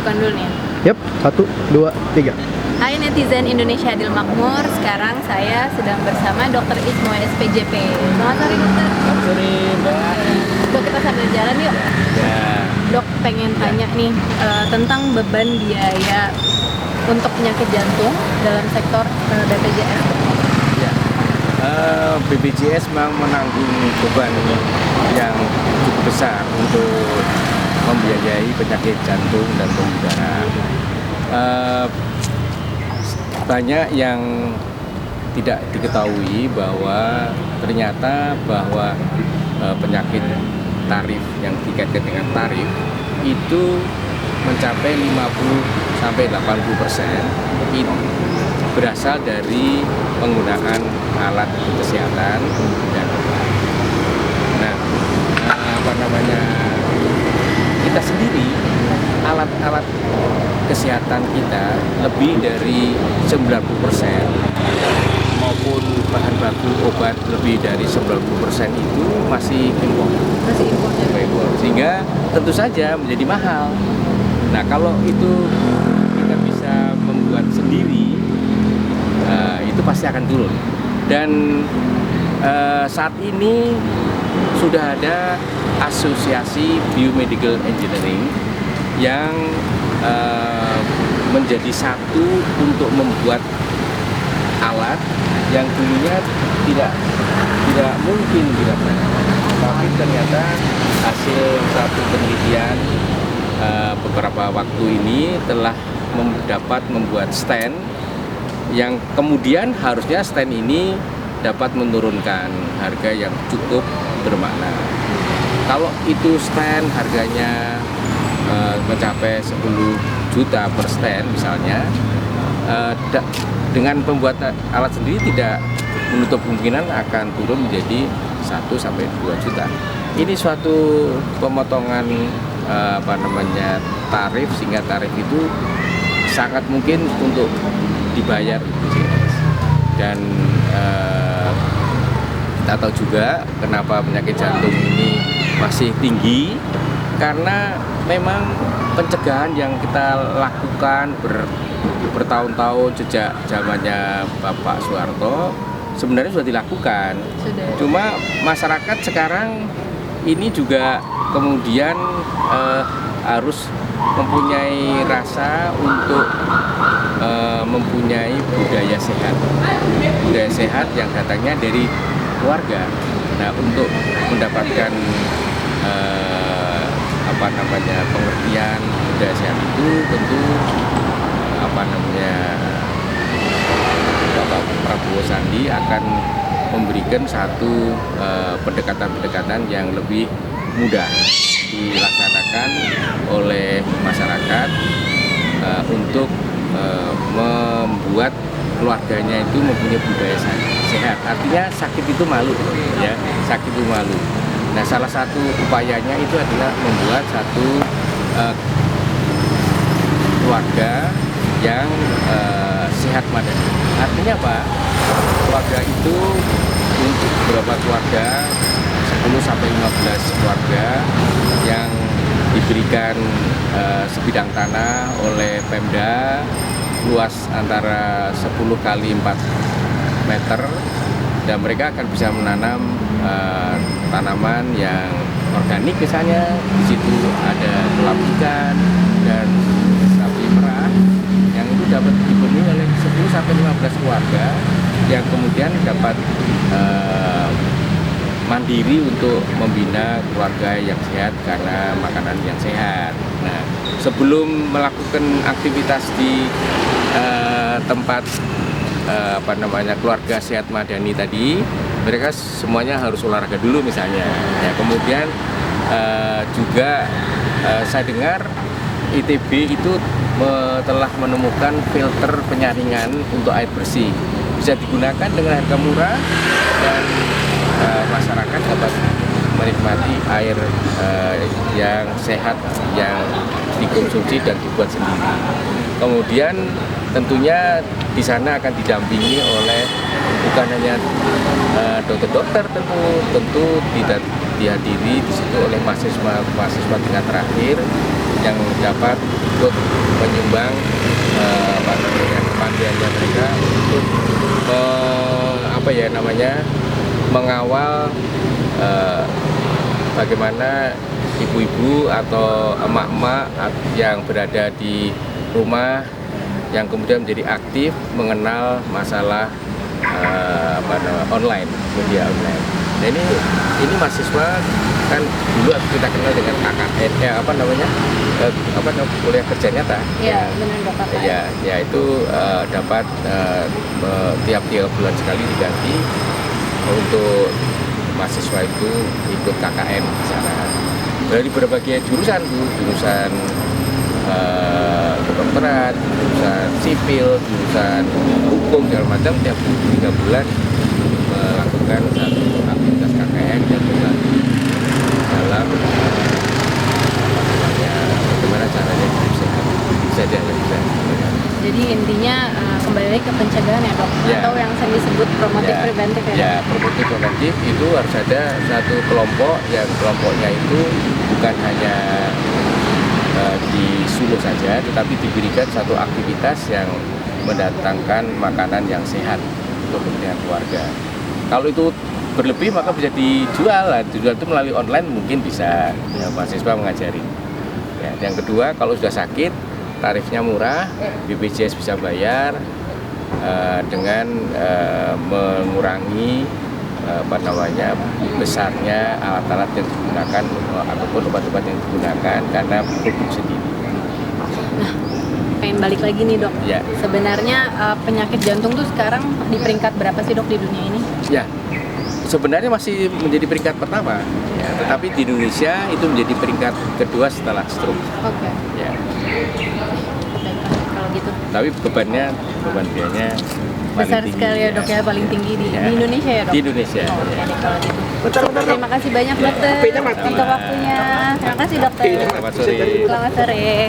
bukan dulu nih. Yap, 1, 2, 3. Hai netizen Indonesia Adil Makmur, sekarang saya sedang bersama Dr. Ismo SPJP. Selamat sore dokter. Selamat sore Mbak. Dok, kita sambil jalan yuk. Ya. Dok, pengen tanya nih tentang beban biaya untuk penyakit jantung dalam sektor BPJS. Ya. BPJS memang menanggung beban yang cukup besar untuk membiayai penyakit jantung dan pembuluh darah. Banyak yang tidak diketahui bahwa ternyata penyakit tarif yang dikaitkan dengan tarif itu mencapai 50-80% itu berasal dari penggunaan alat kesehatan dan obat. Nah, kita sendiri alat-alat kesehatan kita lebih dari 90% maupun bahan baku obat lebih dari 90% itu masih impor. Masih impor. Sehingga tentu saja menjadi mahal. Nah, kalau itu kita bisa membuat sendiri, itu pasti akan turun. Dan saat ini sudah ada asosiasi biomedical engineering yang menjadi satu untuk membuat alat yang dulunya tidak mungkin dilakukan, tapi ternyata hasil satu penelitian beberapa waktu ini telah dapat membuat stand yang kemudian harusnya stand ini dapat menurunkan harga yang cukup bermakna. Kalau itu stand harganya mencapai 10 juta per stand misalnya, dengan pembuat alat sendiri tidak menutup kemungkinan akan turun menjadi 1-2 juta. Ini suatu pemotongan tarif, sehingga tarif itu sangat mungkin untuk dibayar BPJS. Dan kita tahu juga kenapa penyakit jantung ini masih tinggi, karena memang pencegahan yang kita lakukan bertahun-tahun sejak zamannya Bapak Soeharto sebenarnya sudah dilakukan. Cuma masyarakat sekarang ini juga kemudian harus mempunyai rasa untuk mempunyai budaya sehat yang datangnya dari keluarga. Nah, untuk mendapatkan pengertian budaya sehat itu tentu Bapak Prabowo Sandi akan memberikan satu pendekatan-pendekatan yang lebih mudah dilaksanakan oleh masyarakat untuk membuat keluarganya itu mempunyai budaya sehat. Artinya sakit itu malu, ya, sakit itu malu. Nah, salah satu upayanya itu adalah membuat satu keluarga yang sehat madani. Artinya apa? Keluarga itu untuk beberapa keluarga, 10-15 keluarga yang diberikan sebidang tanah oleh Pemda luas antara 10 kali 4 meter, dan mereka akan bisa menanam tanaman yang organik, misalnya di situ ada kolam ikan dan sapi perah yang itu dapat dipenuhi oleh 10-15 keluarga yang kemudian dapat mandiri untuk membina keluarga yang sehat karena makanan yang sehat. Nah, sebelum melakukan aktivitas di tempat keluarga sehat madani tadi, mereka semuanya harus olahraga dulu misalnya. Ya, kemudian juga saya dengar ITB itu telah menemukan filter penyaringan untuk air bersih, bisa digunakan dengan harga murah dan masyarakat dapat menikmati air yang sehat yang dikonsumsi dan dibuat sendiri. Kemudian tentunya di sana akan didampingi oleh bukan hanya dokter-dokter, tentu tidak dihadiri di situ oleh mahasiswa tingkat terakhir yang dapat ikut menyumbang kepandaiannya mereka untuk mengawal bagaimana ibu-ibu atau emak-emak yang berada di rumah yang kemudian menjadi aktif mengenal masalah online, media online. Nah ini mahasiswa kan dulu kita kenal dengan KKN, kuliah kerja nyata. Iya, benar Dok. Ya itu dapat tiap 3 bulan sekali diganti untuk mahasiswa itu ikut KKN di sana. Dari berbagai jurusan jurusan kedokteran, jurusan sipil, jurusan hukum segala macam tiap 3 bulan melakukan satu aktivitas KKN dan berbagi dalam bagaimana caranya hidup sehat. Bisa. Jadi intinya kembali lagi ke pencegahan ya Dok, Ya. atau yang sering disebut promotif preventif ya. Ya, promotif preventif itu harus ada satu kelompok yang kelompoknya itu bukan hanya disuruh saja, tetapi diberikan satu aktivitas yang mendatangkan makanan yang sehat untuk kepentingan keluarga. Kalau itu berlebih maka bisa dijual itu melalui online mungkin bisa ya, mahasiswa mengajari. Ya, yang kedua kalau sudah sakit tarifnya murah, BPJS bisa bayar dengan mengurangi besarnya alat-alat yang digunakan ataupun obat-obat yang digunakan karena produk sendiri. Nah, pengen balik lagi nih Dok. Ya. Sebenarnya penyakit jantung tuh sekarang di peringkat berapa sih Dok di dunia ini? Ya, sebenarnya masih menjadi peringkat pertama, ya, tetapi di Indonesia itu menjadi peringkat kedua setelah stroke. Oke. Ya. Baiklah, kalau gitu. Tapi beban biayanya Besar paling tinggi, sekali ya Dok ya, paling tinggi di Indonesia ya Dok? Di Indonesia. Oke, Ya. deh, kalau gitu. Terima kasih banyak dokter untuk waktunya. Terima kasih dokter. Selamat sore. Selamat sore.